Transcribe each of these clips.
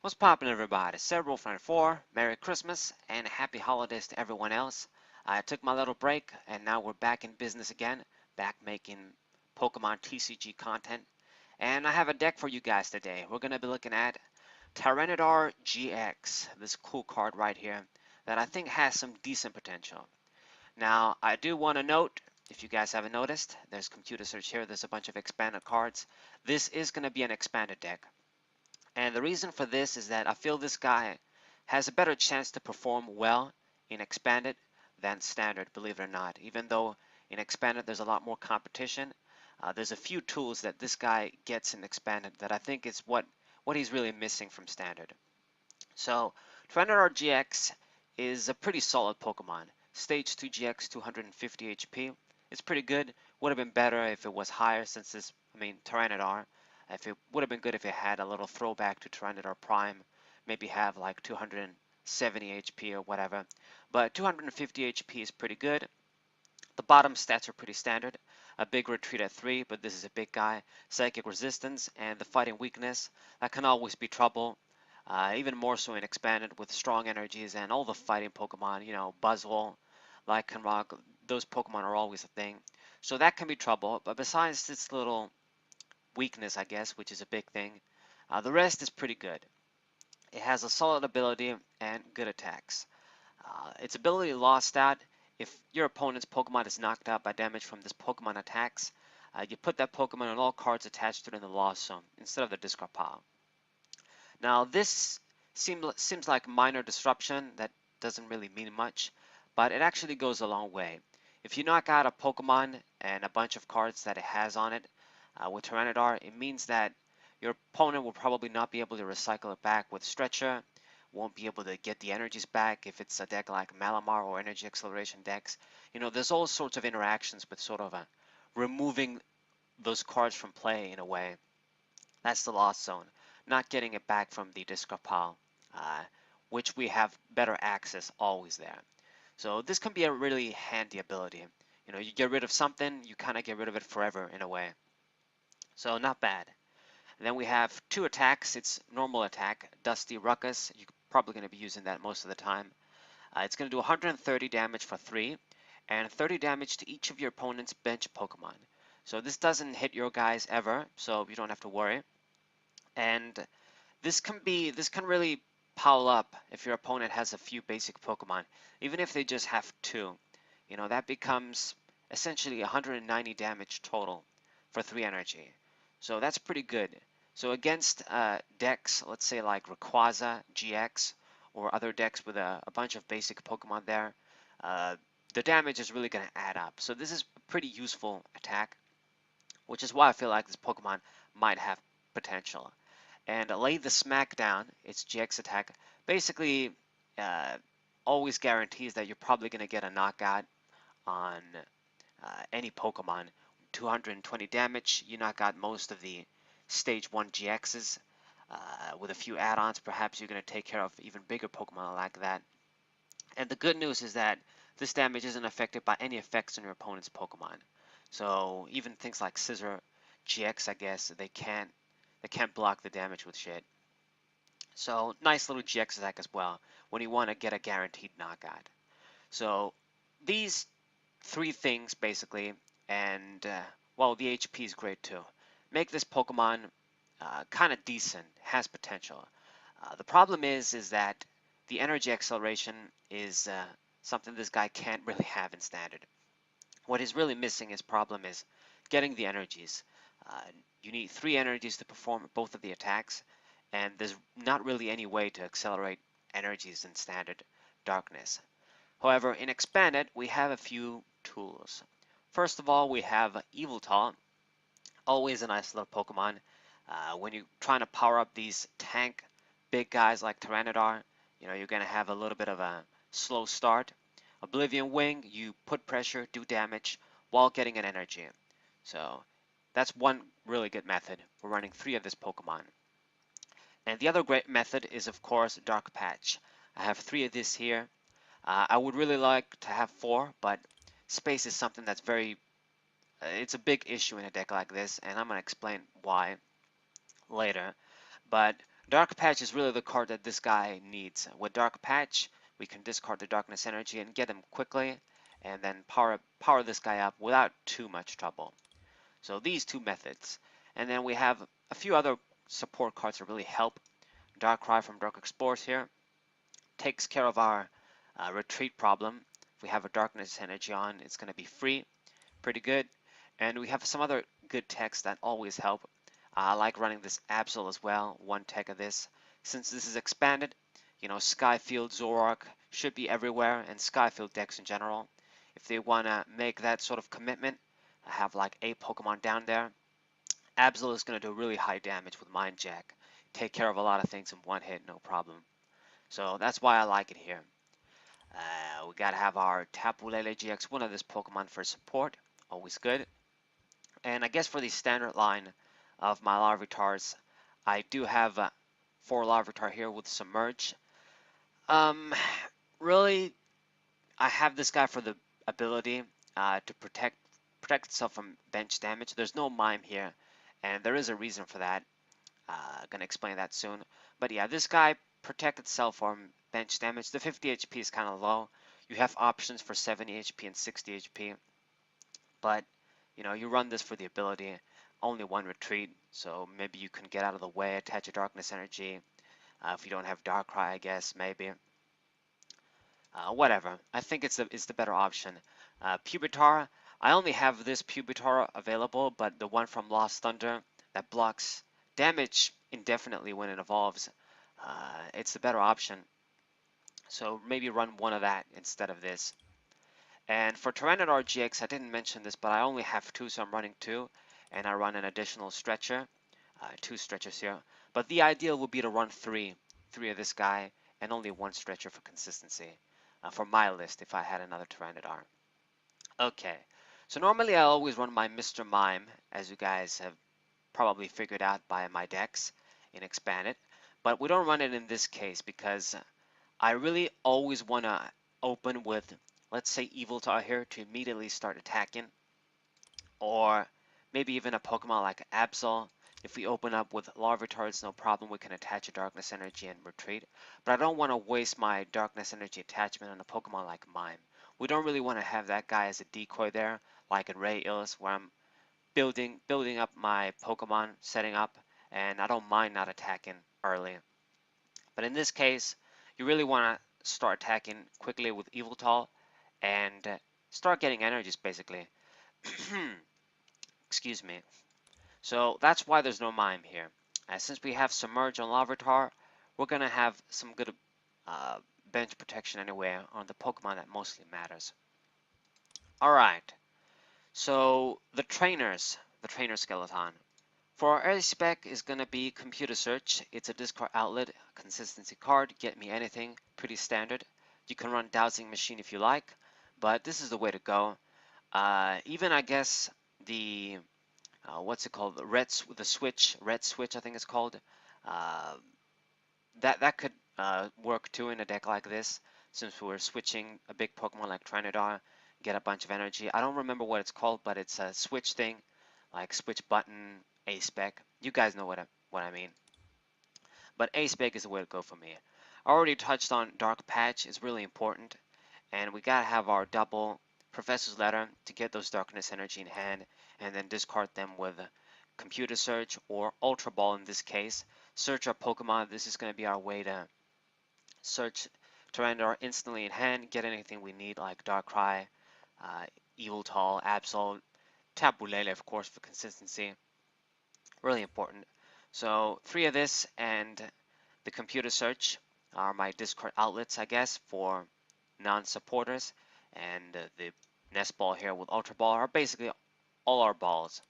What's poppin', everybody? Wolf94, Merry Christmas and Happy Holidays to everyone else. I took my little break and now we're back in business again, back making Pokemon TCG content. And I have a deck for you guys today. We're going to be looking at Tyranitar GX, this cool card right here that I think has some decent potential. Now, I do want to note, if you guys haven't noticed, there's computer search here, there's a bunch of expanded cards. This is going to be an expanded deck. And the reason for this is that I feel this guy has a better chance to perform well in expanded than standard, believe it or not. Even though in expanded there's a lot more competition, there's a few tools that this guy gets in expanded that I think is what he's really missing from standard. So Tyranitar GX is a pretty solid Pokemon. Stage 2 GX 250 HP. It's pretty good. Would have been better if it was higher since this, Tyranitar. If it would have been good if it had a little throwback to Tyranitar Prime, maybe have like 270 HP or whatever. But 250 HP is pretty good. The bottom stats are pretty standard. A big retreat at 3, but this is a big guy. Psychic resistance and the fighting weakness. That can always be trouble. Even more so in expanded with strong energies and all the fighting Pokemon, Buzzwole, Lycanroc, those Pokemon are always a thing. So that can be trouble, but besides this little weakness, I guess, which is a big thing, the rest is pretty good. It has a solid ability and good attacks. Its ability lost stat, if your opponent's Pokemon is knocked out by damage from this Pokemon attacks, you put that Pokemon on all cards attached to it in the loss zone instead of the discard pile. Now this seems like minor disruption that doesn't really mean much, but it actually goes a long way. If you knock out a Pokemon and a bunch of cards that it has on it with Tyranitar, it means that your opponent will probably not be able to recycle it back with Stretcher, won't be able to get the energies back if it's a deck like Malamar or Energy Acceleration decks. There's all sorts of interactions with sort of removing those cards from play in a way. That's the lost zone. Not getting it back from the discard pile, which we have better access always there. So this can be a really handy ability. You get rid of something, you kind of get rid of it forever in a way. So not bad. And then we have 2 attacks. It's normal attack, Dusty Ruckus. You're probably going to be using that most of the time. It's going to do 130 damage for 3, and 30 damage to each of your opponent's bench Pokemon. So this doesn't hit your guys ever, so you don't have to worry. And this can really pile up if your opponent has a few basic Pokemon, even if they just have 2. That becomes essentially 190 damage total for 3 energy. So that's pretty good. So against decks, let's say like Rayquaza GX or other decks with a bunch of basic Pokemon there, the damage is really going to add up. So this is a pretty useful attack, which is why I feel like this Pokemon might have potential. And Lay the Smackdown, its GX attack, basically always guarantees that you're probably going to get a knockout on any Pokemon. 220 damage, you knock out most of the Stage 1 GXs. With a few add-ons, perhaps you're going to take care of even bigger Pokemon like that. And the good news is that this damage isn't affected by any effects on your opponent's Pokemon. So even things like Scissor GX, I guess, they can't block the damage with shit. So nice little GX attack as well when you want to get a guaranteed knockout. So these 3 things basically, and well, the HP is great too, make this Pokemon kind of decent, has potential. The problem is that the energy acceleration is something this guy can't really have in standard. What he's really missing, his problem is getting the energies. You need 3 energies to perform both of the attacks, and there's not really any way to accelerate energies in standard darkness. However, in expanded, we have a few tools. First of all, we have Yveltal, always a nice little Pokemon. When you're trying to power up these tank big guys like Tyranitar, you're going to have a little bit of a slow start. Oblivion Wing, you put pressure, do damage while getting an energy. So that's one really good method for running 3 of this Pokemon. And the other great method is, of course, Dark Patch. I have 3 of this here. I would really like to have 4, but space is something that's it's a big issue in a deck like this, and I'm going to explain why later. But Dark Patch is really the card that this guy needs. With Dark Patch, we can discard the Darkness Energy and get him quickly, and then power this guy up without too much trouble. So these two methods. And then we have a few other support cards that really help. Darkrai from Dark Explorers here takes care of our retreat problem. If we have a Darkness Energy on, it's going to be free. Pretty good. And we have some other good techs that always help. I like running this Absol as well, one tech of this. Since this is expanded, Skyfield, Zoroark should be everywhere, and Skyfield decks in general. If they want to make that sort of commitment, I have like 8 Pokemon down there. Absol is going to do really high damage with Mind Jack. Take care of a lot of things in one hit, no problem. So that's why I like it here. We gotta have our Tapu Lele GX, one of this Pokemon for support, always good. And I guess for the standard line of my Larvitars, I do have 4 Larvitar here with Submerge. Um, really, I have this guy for the ability to protect itself from bench damage. There's no mime here, and there is a reason for that. Gonna explain that soon. But yeah, this guy protect itself from bench damage. The 50 HP is kind of low. You have options for 70 HP and 60 HP, but you run this for the ability. Only one retreat, so maybe you can get out of the way, attach a Darkness Energy. If you don't have Darkrai, I guess maybe. Whatever. I think it's the better option. Pupitar. I only have this Pupitar available, but the one from Lost Thunder that blocks damage indefinitely when it evolves. It's the better option. So maybe run one of that instead of this. And for Tyranitar GX, I didn't mention this, but I only have 2, so I'm running 2. And I run an additional stretcher, 2 stretchers here. But the ideal would be to run 3 of this guy, and only 1 stretcher for consistency. For my list, if I had another Tyranitar. Okay, so normally I always run my Mr. Mime, as you guys have probably figured out by my decks in Expanded. But we don't run it in this case because I really always want to open with, let's say, Yveltal here to immediately start attacking, or maybe even a Pokemon like Absol. If we open up with Larvitar, it's no problem. We can attach a Darkness Energy and retreat. But I don't want to waste my Darkness Energy attachment on a Pokemon like Mime. We don't really want to have that guy as a decoy there, like in Ray Ills, where I'm building up my Pokemon, setting up, and I don't mind not attacking early. But in this case, you really want to start attacking quickly with Yveltal and start getting energies basically. Excuse me. So that's why there's no mime here. Since we have Submerge on Larvitar, we're going to have some good uh, bench protection anyway on the Pokemon that mostly matters. Alright, so the trainer skeleton. For our early spec is going to be Computer Search. It's a discard outlet, consistency card, get me anything, pretty standard. You can run Dowsing Machine if you like, but this is the way to go. Even I guess the what's it called? The red switch, I think it's called. Uh, that could work too in a deck like this, since we're switching a big Pokemon like Tyranitar, get a bunch of energy. I don't remember what it's called, but it's a switch thing, like switch button, A spec. You guys know what I mean. But A spec is the way to go for me. I already touched on Dark Patch is really important, and we gotta have our double Professor's Letter to get those Darkness Energy in hand, and then discard them with Computer Search or Ultra Ball in this case. Search our Pokemon. This is going to be our way to search Tyranitar instantly in hand, get anything we need like Darkrai, Yveltal, Absol, Tapu Lele, of course, for consistency. Really important. So 3 of this and the Computer Search are my discard outlets, I guess, for non-supporters. And the Nest Ball here with Ultra Ball are basically all our balls.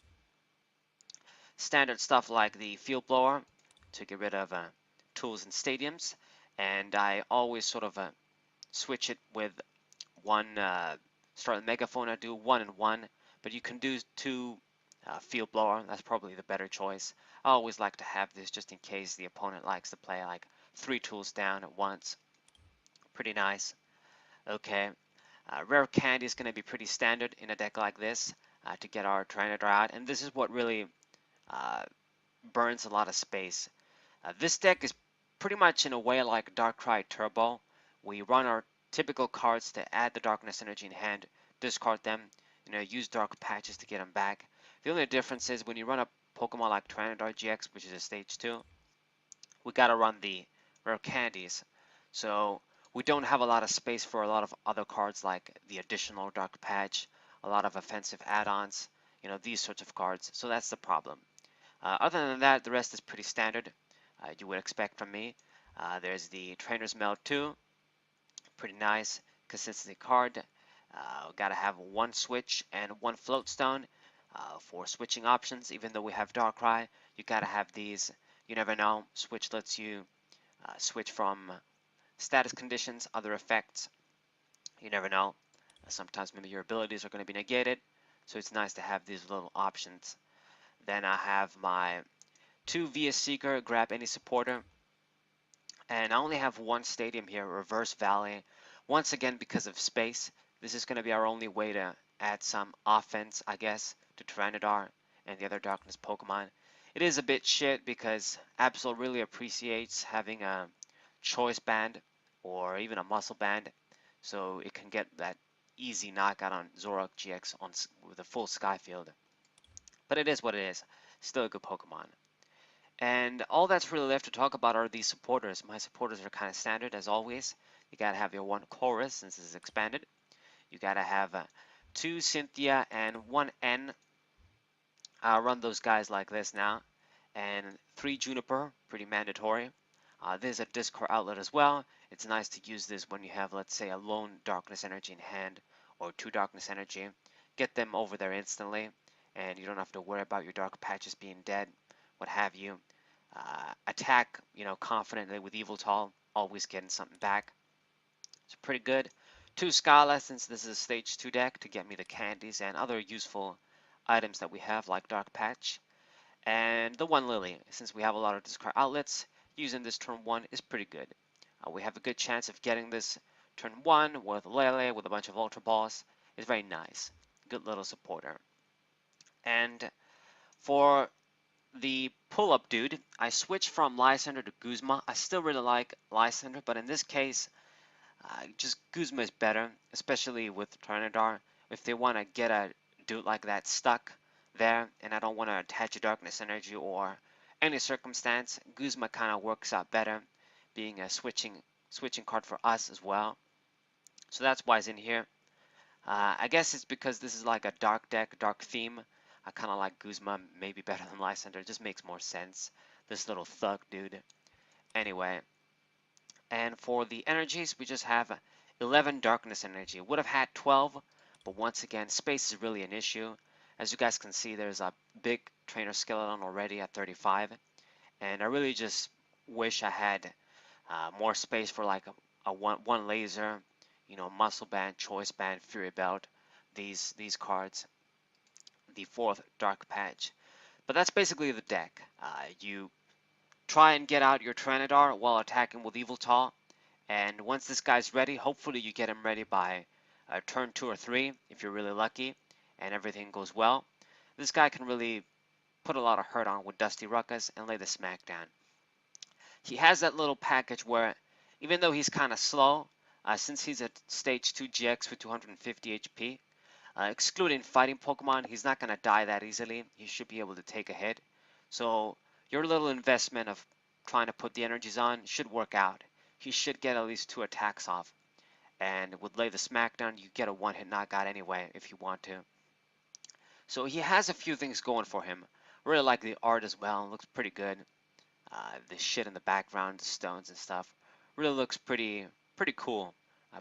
Standard stuff like the Field Blower to get rid of tools in stadiums, and I always sort of switch it with one start with Megaphone. I do 1 and 1, but you can do 2 Field Blower. That's probably the better choice. I always like to have this just in case the opponent likes to play like 3 tools down at once. Pretty nice. Okay. Rare Candy is going to be pretty standard in a deck like this to get our Tyranitar out, and this is what really burns a lot of space. This deck is pretty much in a way like Darkrai Turbo. We run our typical cards to add the Darkness Energy in hand, discard them, use Dark Patches to get them back. The only difference is when you run a Pokemon like Tyranitar GX, which is a Stage 2, we gotta run the rare candies. So we don't have a lot of space for a lot of other cards like the additional Dark Patch, a lot of offensive add-ons, these sorts of cards. So that's the problem. Other than that, the rest is pretty standard. You would expect from me. There's the Trainer's Mail 2, pretty nice consistency card. Gotta have one switch and one float stone for switching options. Even though we have Darkrai, you gotta have these. You never know. Switch lets you switch from status conditions, other effects. You never know. Sometimes maybe your abilities are going to be negated, so it's nice to have these little options. Then I have my 2 via Seeker, grab any supporter. And I only have one stadium here, Reverse Valley. Once again, because of space, this is going to be our only way to add some offense, I guess, to Tyranitar and the other Darkness Pokemon. It is a bit shit because Absol really appreciates having a choice band or even a muscle band, so it can get that easy knockout on Zoroark GX with a full Sky Field. But it is what it is. Still a good Pokemon. And all that's really left to talk about are these supporters. My supporters are kind of standard as always. You gotta have your one Chorus since this is expanded. You gotta have 2 Cynthia and 1 N. I'll run those guys like this now. And 3 Juniper, pretty mandatory. There's a Discord outlet as well. It's nice to use this when you have, let's say, a lone Darkness Energy in hand or 2 Darkness Energy. Get them over there instantly, and you don't have to worry about your Dark Patches being dead, what have you. Attack, confidently with Yveltal, always getting something back. It's pretty good. 2 Scala, since this is a Stage 2 deck, to get me the candies and other useful items that we have, like Dark Patch. And the 1 Lily, since we have a lot of discard outlets, using this turn 1 is pretty good. We have a good chance of getting this turn 1 with Lele with a bunch of Ultra Balls. It's very nice. Good little supporter. And for the pull-up dude, I switched from Lysander to Guzma. I still really like Lysander, but in this case, just Guzma is better, especially with Tyranitar. If they want to get a dude like that stuck there, and I don't want to attach a Darkness Energy or any circumstance, Guzma kind of works out better, being a switching card for us as well. So that's why it's in here. I guess it's because this is like a dark deck, dark theme. I kind of like Guzma maybe better than Lysander. It just makes more sense. This little thug dude. Anyway, and for the energies, we just have 11 Darkness Energy. Would have had 12, but once again, space is really an issue. As you guys can see, there's a big Trainer Skeleton already at 35, and I really just wish I had more space for like a one laser, Muscle Band, Choice Band, Fury Belt, these cards, the 4th Dark Patch. But that's basically the deck. You try and get out your Tyranitar while attacking with Yveltal. And once this guy's ready, hopefully you get him ready by turn 2 or 3 if you're really lucky and everything goes well. This guy can really put a lot of hurt on with Dusty Ruckus and lay the smack down. He has that little package where even though he's kind of slow, since he's a Stage 2 GX with 250 HP, excluding fighting Pokemon, he's not going to die that easily. He should be able to take a hit. So your little investment of trying to put the energies on should work out. He should get at least 2 attacks off. And with Lay the Smackdown, you get a one-hit knockout anyway if you want to. So he has a few things going for him. I really like the art as well. It looks pretty good. The shit in the background, the stones and stuff, really looks pretty cool.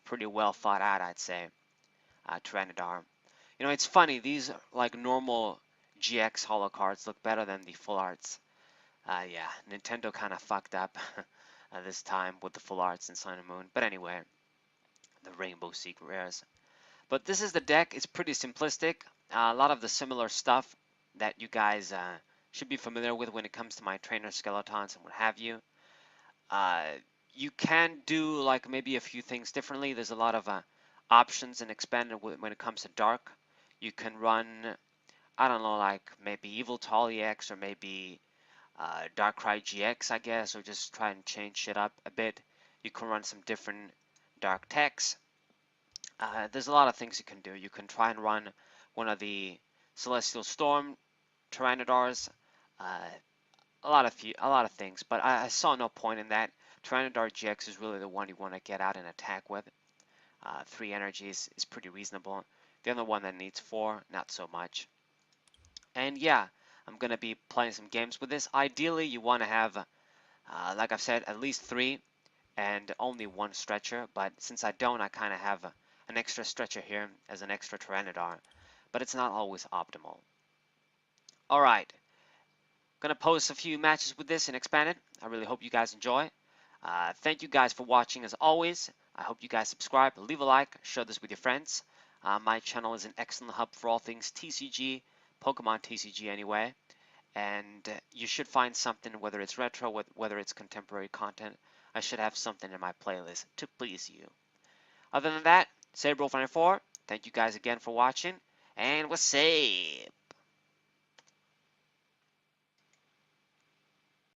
Pretty well thought out, I'd say. Tyranitar. It's funny. These like normal GX holo cards look better than the full arts. Yeah, Nintendo kind of fucked up this time with the full arts in Sun and Moon. But anyway, the Rainbow Secret Rares. But this is the deck. It's pretty simplistic. A lot of the similar stuff that you guys should be familiar with when it comes to my trainer skeletons and what have you. You can do like maybe a few things differently. There's a lot of options and expanded when it comes to dark. You can run, I don't know, like maybe Yveltal EX or maybe Darkrai GX, I guess, or just try and change shit up a bit. You can run some different dark techs. There's a lot of things you can do. You can try and run one of the Celestial Storm Tyranidars. Uh, a lot of things, but I saw no point in that. Tyranitar GX is really the one you want to get out and attack with. 3 energies is pretty reasonable. The other one that needs 4, not so much. And yeah, I'm going to be playing some games with this. Ideally, you want to have, like I've said, at least 3 and only 1 stretcher. But since I don't, I kind of have an extra stretcher here as an extra Tyranitar. But it's not always optimal. Alright, going to post a few matches with this and expand it. I really hope you guys enjoy. Thank you guys for watching as always. I hope you guys subscribe, leave a like, share this with your friends. My channel is an excellent hub for all things TCG, Pokemon TCG anyway. And you should find something, whether it's retro, whether it's contemporary content. I should have something in my playlist to please you. Other than that, Cerebral 94, thank you guys again for watching, and we'll see.